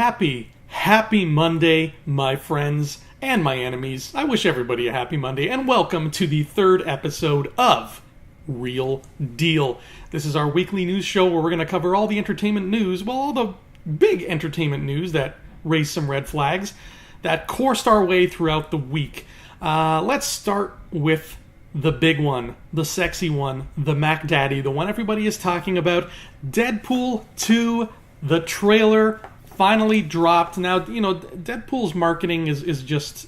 Happy Monday, my friends and my enemies. I wish everybody a happy Monday, and welcome to the third episode of Real Deal. This is our weekly news show where we're going to cover all the entertainment news, well, all the big entertainment news that raised some red flags that coursed our way throughout the week. Let's start with the big one, the sexy one, the Mac Daddy, the one everybody is talking about. Deadpool 2, the trailer finally dropped. Now, you know, Deadpool's marketing is just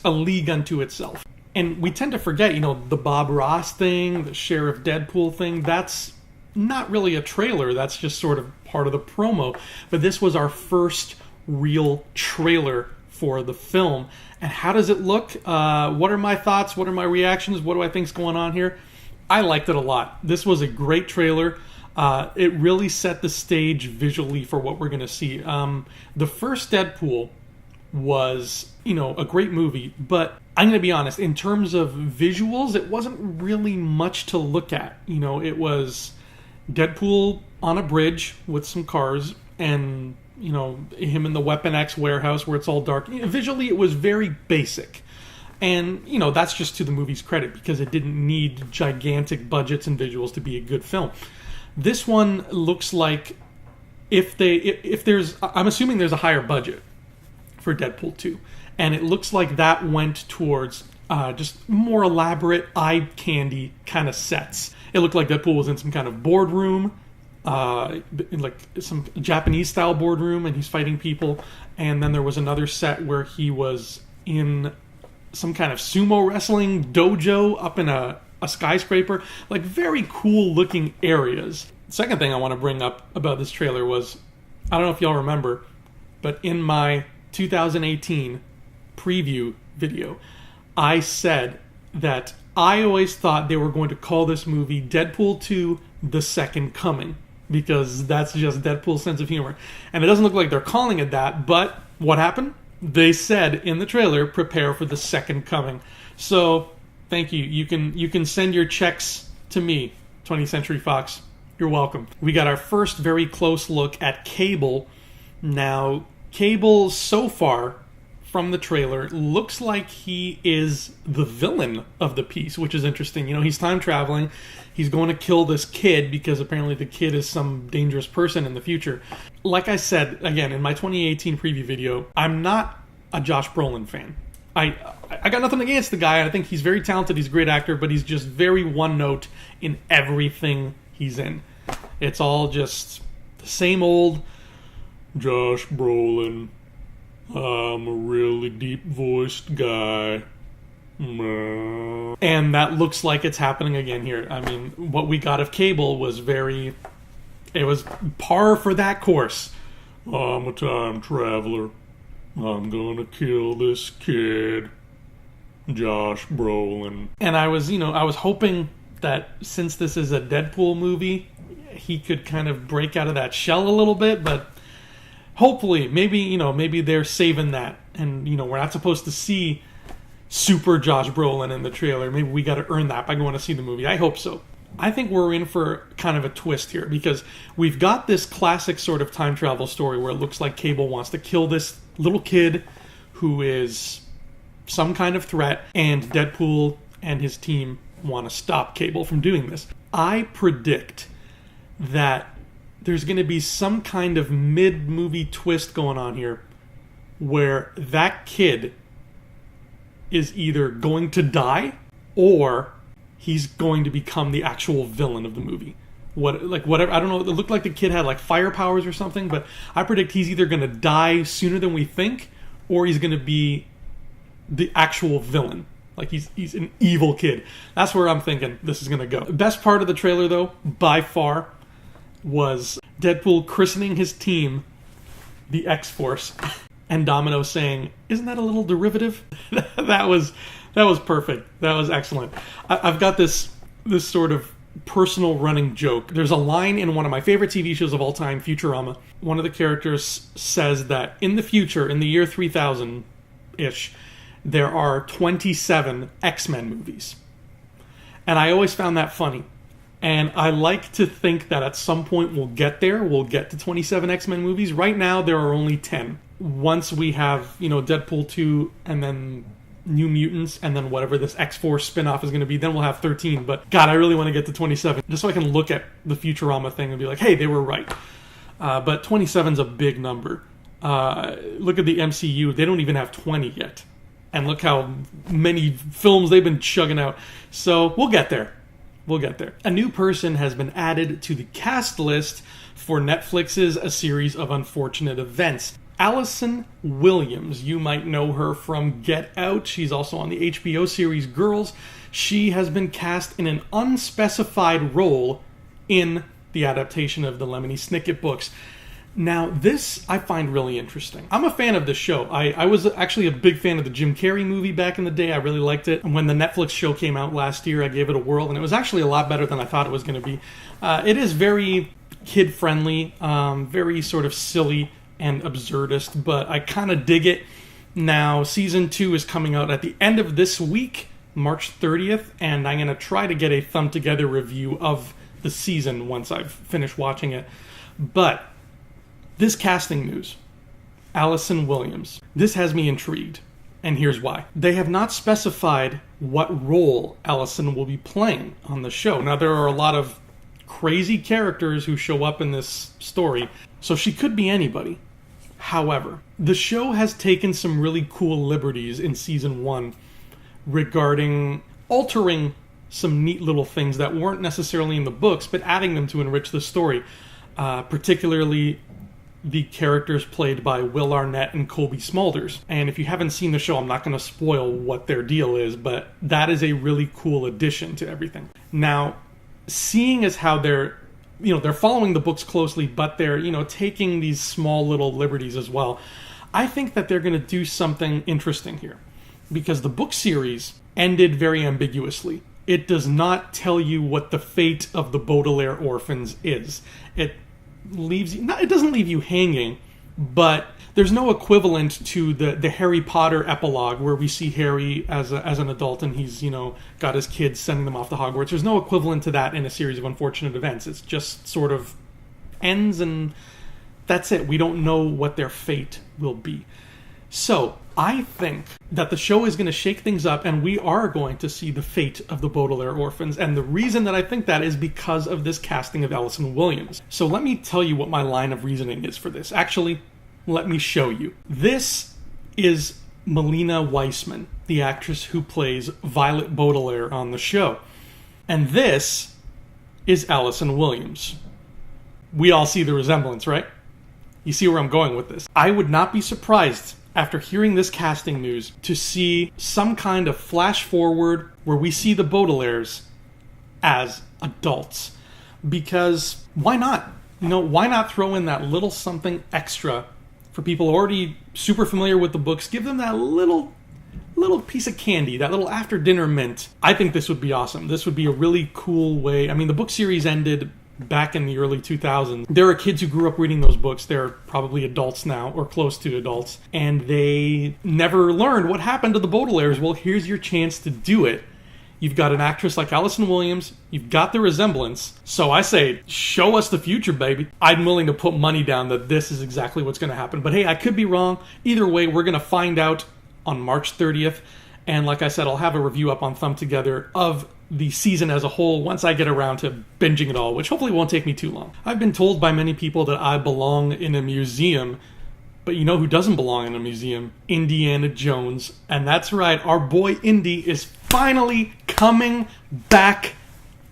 a league unto itself. And we tend to forget, you know, the Bob Ross thing, the Sheriff Deadpool thing, that's not really a trailer. That's just sort of part of the promo. But this was our first real trailer for the film. And how does it look? What are my thoughts? What are my reactions? What do I think's going on here? I liked it a lot. This was a great trailer. It really set the stage visually for what we're going to see. The first Deadpool was, you know, a great movie, but I'm going to be honest, in terms of visuals, it wasn't really much to look at. You know, it was Deadpool on a bridge with some cars and, you know, him in the Weapon X warehouse where it's all dark. You know, visually, it was very basic. And, you know, that's just to the movie's credit because it didn't need gigantic budgets and visuals to be a good film. This one looks like if there's, I'm assuming there's a higher budget for Deadpool 2. And it looks like that went towards just more elaborate eye candy kind of sets. It looked like Deadpool was in some kind of boardroom, like some Japanese style boardroom, and he's fighting people. And then there was another set where he was in some kind of sumo wrestling dojo up in a skyscraper. Like very cool looking areas. Second thing I want to bring up about this trailer was, I don't know if y'all remember, but in my 2018 preview video, I said that I always thought they were going to call this movie Deadpool 2 The Second Coming, because that's just Deadpool's sense of humor. And it doesn't look like they're calling it that, but what happened? They said in the trailer, prepare for the second coming. So, thank you. You can send your checks to me, 20th Century Fox. You're welcome. We got our first very close look at Cable. Now, Cable, so far from the trailer, looks like he is the villain of the piece, which is interesting. You know, he's time traveling. He's going to kill this kid because apparently the kid is some dangerous person in the future. Like I said, again, in my 2018 preview video, I'm not a Josh Brolin fan. I got nothing against the guy. I think he's very talented. He's a great actor, but he's just very one note in everything he's in. It's all just the same old Josh Brolin. I'm a really deep-voiced guy. And that looks like it's happening again here. I mean, what we got of Cable was it was par for that course. I'm a time traveler. I'm gonna kill this kid. Josh Brolin. And I was hoping that since this is a Deadpool movie, he could kind of break out of that shell a little bit, but hopefully, maybe they're saving that, and we're not supposed to see super Josh Brolin in the trailer. Maybe we got to earn that by going to see the movie. I hope so. I think we're in for kind of a twist here because we've got this classic sort of time travel story where it looks like Cable wants to kill this little kid who is some kind of threat, and Deadpool and his team want to stop Cable from doing this. I predict that there's going to be some kind of mid-movie twist going on here where that kid is either going to die or he's going to become the actual villain of the movie. Whatever, I don't know, it looked like the kid had like fire powers or something, but I predict he's either going to die sooner than we think or he's going to be the actual villain. Like he's an evil kid. That's where I'm thinking this is going to go. The best part of the trailer, though, by far, was Deadpool christening his team the X-Force and Domino saying, "Isn't that a little derivative?" That was perfect. That was excellent. I've got this sort of personal running joke. There's a line in one of my favorite TV shows of all time, Futurama. One of the characters says that in the future, in the year 3000-ish, there are 27 X-Men movies. And I always found that funny And I like to think that at some point we'll get there. We'll get to 27 X-Men movies. Right now, there are only 10. Once we have, Deadpool 2 and then New Mutants and then whatever this X-Force spin-off is going to be, then we'll have 13. But God, I really want to get to 27 just so I can look at the Futurama thing and be like, hey, they were right. But 27's a big number. Look at the MCU. They don't even have 20 yet. And look how many films they've been chugging out. So we'll get there. We'll get there. A new person has been added to the cast list for Netflix's A Series of Unfortunate Events. Allison Williams. You might know her from Get Out. She's also on the HBO series Girls. She has been cast in an unspecified role in the adaptation of the Lemony Snicket books. Now, this I find really interesting. I'm a fan of this show. I was actually a big fan of the Jim Carrey movie back in the day. I really liked it. And when the Netflix show came out last year, I gave it a whirl, and it was actually a lot better than I thought it was going to be. It is very kid-friendly, very sort of silly and absurdist, but I kind of dig it. Now, Season 2 is coming out at the end of this week, March 30th, and I'm going to try to get a thumb-together review of the season once I've finished watching it. But this casting news, Allison Williams, this has me intrigued, and here's why. They have not specified what role Allison will be playing on the show. Now, there are a lot of crazy characters who show up in this story, so she could be anybody. However, the show has taken some really cool liberties in Season 1 regarding altering some neat little things that weren't necessarily in the books, but adding them to enrich the story, particularly the characters played by Will Arnett and Kobe Smulders. And if you haven't seen the show, I'm not going to spoil what their deal is, but that is a really cool addition to everything. Now, seeing as how they're following the books closely, but they're, taking these small little liberties as well, I think that they're going to do something interesting here. Because the book series ended very ambiguously. It does not tell you what the fate of the Baudelaire orphans is. It doesn't leave you hanging, but there's no equivalent to the Harry Potter epilogue where we see Harry as an adult and he's, got his kids sending them off to Hogwarts. There's no equivalent to that in A Series of Unfortunate Events. It's just sort of ends and that's it. We don't know what their fate will be. So I think that the show is going to shake things up and we are going to see the fate of the Baudelaire orphans. And the reason that I think that is because of this casting of Allison Williams. So let me tell you what my line of reasoning is for this. Actually, let me show you. This is Melina Weissman, the actress who plays Violet Baudelaire on the show. And this is Allison Williams. We all see the resemblance, right? You see where I'm going with this. I would not be surprised after hearing this casting news to see some kind of flash forward where we see the Baudelaires as adults. Because why not? Why not throw in that little something extra for people already super familiar with the books? Give them that little piece of candy, that little after dinner mint. I think this would be awesome. This would be a really cool way. I mean, the book series ended back in the early 2000s. There are kids who grew up reading those books. They're probably adults now, or close to adults, and they never learned what happened to the Baudelaires. Well, here's your chance to do it. You've got an actress like Allison Williams. You've got the resemblance. So I say, show us the future, baby. I'm willing to put money down that this is exactly what's going to happen. But hey, I could be wrong. Either way, we're going to find out on March 30th. And like I said, I'll have a review up on Thumb Together of the season as a whole once I get around to binging it all, which hopefully won't take me too long. I've been told by many people that I belong in a museum, but you know who doesn't belong in a museum? Indiana Jones. And that's right, our boy Indy is finally coming back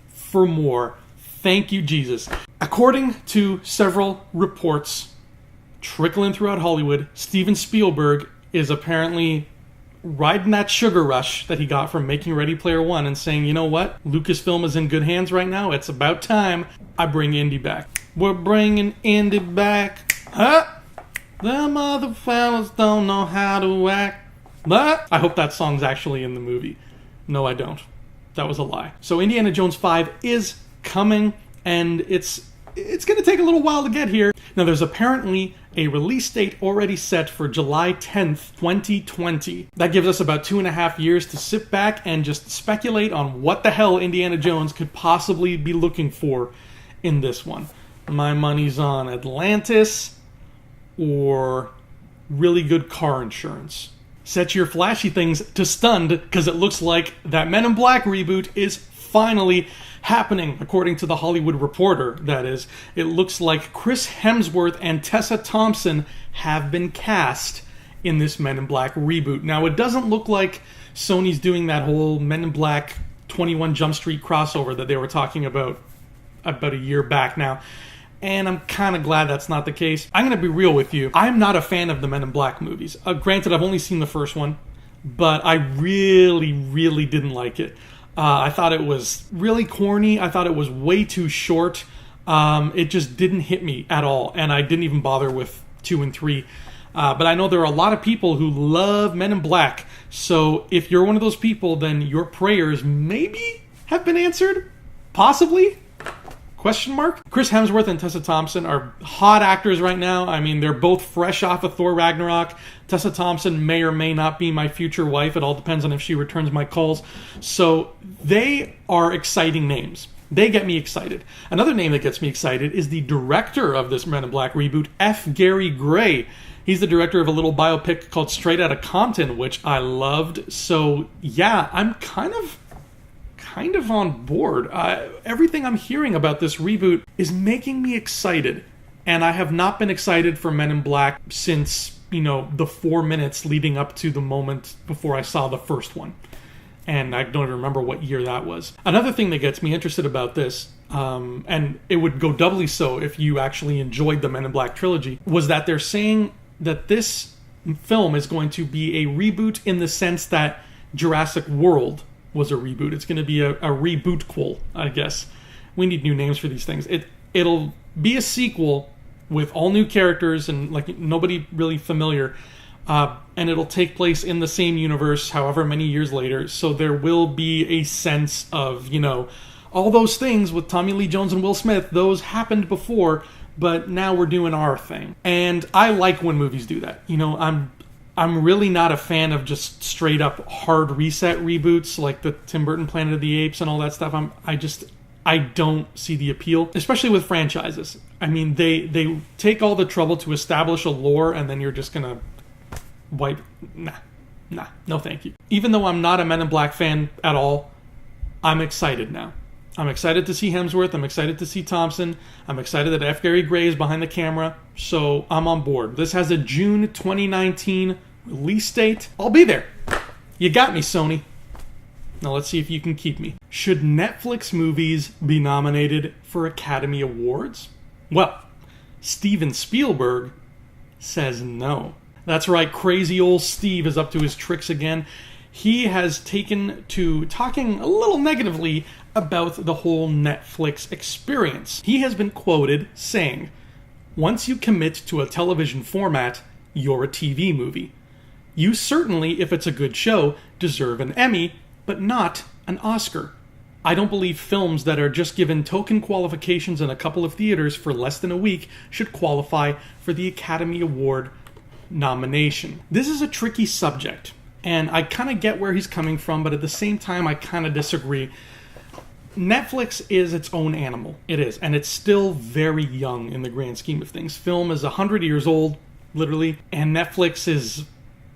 for more. Thank you, Jesus. According to several reports trickling throughout Hollywood, Steven Spielberg is apparently riding that sugar rush that he got from making Ready Player One and saying, you know what? Lucasfilm is in good hands right now. It's about time I bring Indy back. We're bringing Indy back. Huh? Them other fellas don't know how to act. But I hope that song's actually in the movie. No, I don't. That was a lie. So Indiana Jones 5 is coming, and it's going to take a little while to get here. Now, there's apparently a release date already set for July 10th, 2020. That gives us about 2.5 years to sit back and just speculate on what the hell Indiana Jones could possibly be looking for in this one. My money's on Atlantis or really good car insurance. Set your flashy things to stunned, because it looks like that Men in Black reboot is finally happening, according to the Hollywood Reporter, that is. It looks like Chris Hemsworth and Tessa Thompson have been cast in this Men in Black reboot. Now, it doesn't look like Sony's doing that whole Men in Black 21 Jump Street crossover that they were talking about a year back now. And I'm kind of glad that's not the case. I'm going to be real with you. I'm not a fan of the Men in Black movies. Granted, I've only seen the first one, but I really, really didn't like it. I thought it was really corny. I thought it was way too short. It just didn't hit me at all. And I didn't even bother with 2 and 3. But I know there are a lot of people who love Men in Black. So if you're one of those people, then your prayers maybe have been answered? Possibly? Question mark? Chris Hemsworth and Tessa Thompson are hot actors right now. I mean, they're both fresh off of Thor Ragnarok. Tessa Thompson may or may not be my future wife. It all depends on if she returns my calls. So they are exciting names. They get me excited. Another name that gets me excited is the director of this Men in Black reboot, F. Gary Gray. He's the director of a little biopic called Straight Outta Compton, which I loved. So yeah, I'm kind of on board. Everything I'm hearing about this reboot is making me excited. And I have not been excited for Men in Black since, the 4 minutes leading up to the moment before I saw the first one. And I don't even remember what year that was. Another thing that gets me interested about this, and it would go doubly so if you actually enjoyed the Men in Black trilogy, was that they're saying that this film is going to be a reboot in the sense that Jurassic World was a reboot. It's going to be a reboot-quel, I guess. We need new names for these things. It'll be a sequel with all new characters and nobody really familiar, and it'll take place in the same universe however many years later, so there will be a sense of, all those things with Tommy Lee Jones and Will Smith, those happened before, but now we're doing our thing. And I like when movies do that. I'm really not a fan of just straight up hard reset reboots like the Tim Burton Planet of the Apes and all that stuff. I don't see the appeal, especially with franchises. I mean, they take all the trouble to establish a lore and then you're just gonna wipe. Nah, no thank you. Even though I'm not a Men in Black fan at all, I'm excited now. I'm excited to see Hemsworth. I'm excited to see Thompson. I'm excited that F. Gary Gray is behind the camera. So I'm on board. This has a June 2019 release date. I'll be there. You got me, Sony. Now let's see if you can keep me. Should Netflix movies be nominated for Academy Awards? Well, Steven Spielberg says no. That's right, crazy old Steve is up to his tricks again. He has taken to talking a little negatively about the whole Netflix experience. He has been quoted saying, "Once you commit to a television format, you're a TV movie. You certainly, if it's a good show, deserve an Emmy, but not an Oscar. I don't believe films that are just given token qualifications in a couple of theaters for less than a week should qualify for the Academy Award nomination." This is a tricky subject, and I kind of get where he's coming from, but at the same time, I kind of disagree. Netflix is its own animal. It is, and it's still very young in the grand scheme of things. Film is 100 years old, literally, and Netflix is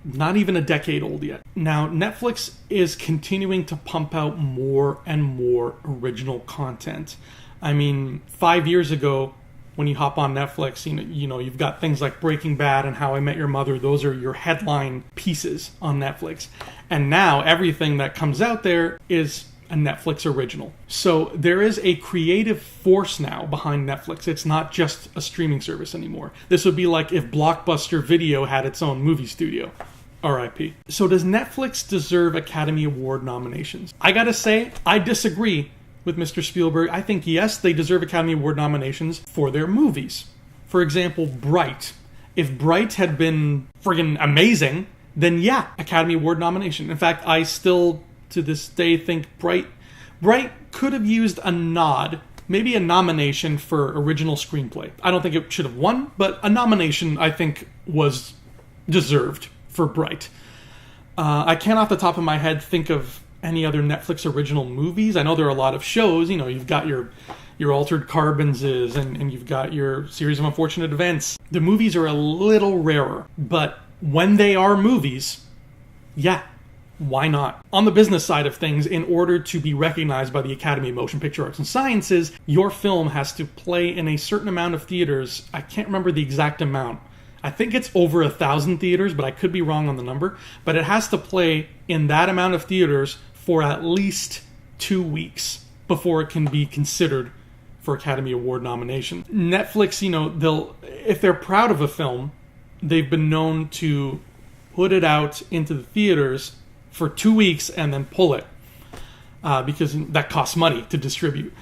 not even a decade old yet. Now, Netflix is continuing to pump out more and more original content. I mean, 5 years ago, when you hop on Netflix, you've got things like Breaking Bad and How I Met Your Mother. Those are your headline pieces on Netflix. And now everything that comes out there is a Netflix original. So there is a creative force now behind Netflix. It's not just a streaming service anymore. This would be like if Blockbuster Video had its own movie studio. RIP. So does Netflix deserve Academy Award nominations? I gotta say, I disagree with Mr. Spielberg. I think, yes, they deserve Academy Award nominations for their movies. For example, Bright. If Bright had been friggin' amazing, then yeah, Academy Award nomination. In fact, I still, to this day, think Bright could have used a nod, maybe a nomination for original screenplay. I don't think it should have won, but a nomination I think was deserved for Bright. I can't off the top of my head think of any other Netflix original movies. I know there are a lot of shows. You know, you've got your Altered Carbons and you've got your Series of Unfortunate Events. The movies are a little rarer, but when they are movies, yeah, why not? On the business side of things, in order to be recognized by the Academy of Motion Picture Arts and Sciences, your film has to play in a certain amount of theaters. I can't remember the exact amount. I think it's over 1,000 theaters, but I could be wrong on the number. But it has to play in that amount of theaters for at least 2 weeks before it can be considered for Academy Award nomination. Netflix, you know, if they're proud of a film, they've been known to put it out into the theaters for 2 weeks and then pull it because that costs money to distribute.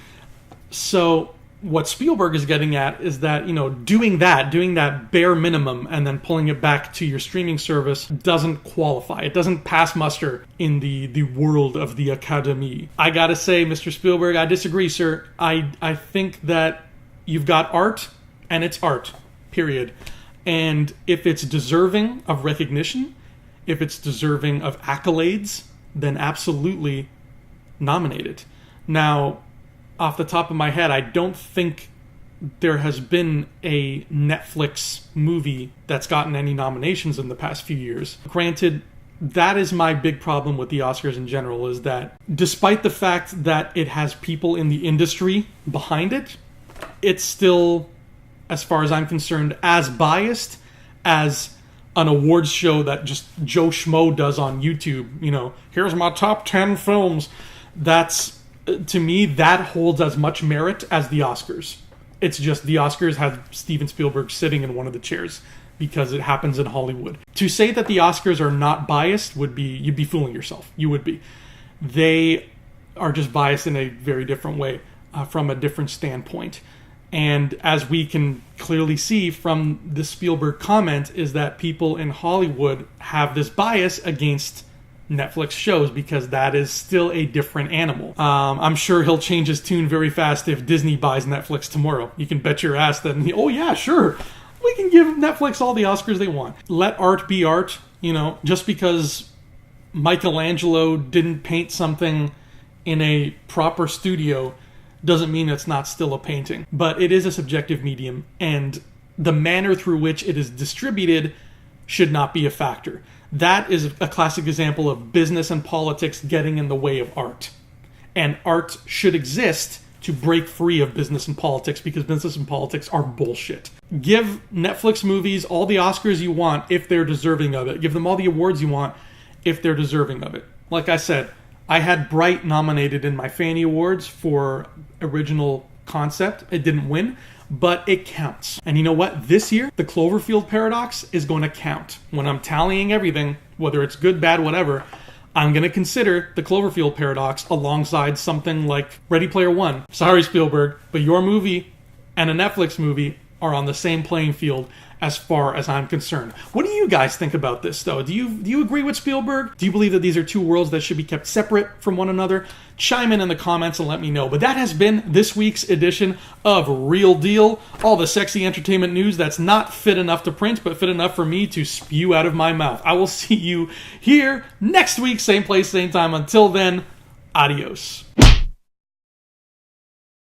So what Spielberg is getting at is that, you know, doing that bare minimum and then pulling it back to your streaming service doesn't qualify. It doesn't pass muster in the world of the Academy. I gotta say, Mr. Spielberg, I disagree, sir. I think that you've got art, and it's art, period. And if it's deserving of recognition, if it's deserving of accolades, then absolutely nominate it. Now, off the top of my head, I don't think there has been a Netflix movie that's gotten any nominations in the past few years. Granted, that is my big problem with the Oscars in general, is that despite the fact that it has people in the industry behind it, it's still, as far as I'm concerned, as biased as an awards show that just Joe Schmo does on YouTube. You know, here's my top 10 films. That's, to me, that holds as much merit as the Oscars. It's just the Oscars have Steven Spielberg sitting in one of the chairs because it happens in Hollywood. To say that the Oscars are not biased you'd be fooling yourself. You would be. They are just biased in a very different way, from a different standpoint. And as we can clearly see from the Spielberg comment, is that people in Hollywood have this bias against Netflix shows because that is still a different animal. I'm sure he'll change his tune very fast if Disney buys Netflix tomorrow. You can bet your ass that, oh yeah, sure, we can give Netflix all the Oscars they want. Let art be art, you know, just because Michelangelo didn't paint something in a proper studio doesn't mean it's not still a painting. But it is a subjective medium, and the manner through which it is distributed should not be a factor. That is a classic example of business and politics getting in the way of art. And art should exist to break free of business and politics, because business and politics are bullshit. Give Netflix movies all the Oscars you want if they're deserving of it. Give them all the awards you want if they're deserving of it. Like I said, I had Bright nominated in my Fanny Awards for original concept. It didn't win, but it counts. And you know what? This year, the Cloverfield Paradox is going to count. When I'm tallying everything, whether it's good, bad, whatever, I'm going to consider the Cloverfield Paradox alongside something like Ready Player One. Sorry, Spielberg, but your movie and a Netflix movie are on the same playing field as far as I'm concerned. What do you guys think about this, though? Do you agree with Spielberg? Do you believe that these are two worlds that should be kept separate from one another? Chime in the comments and let me know. But that has been this week's edition of Real Deal. All the sexy entertainment news that's not fit enough to print, but fit enough for me to spew out of my mouth. I will see you here next week, same place, same time. Until then, adios.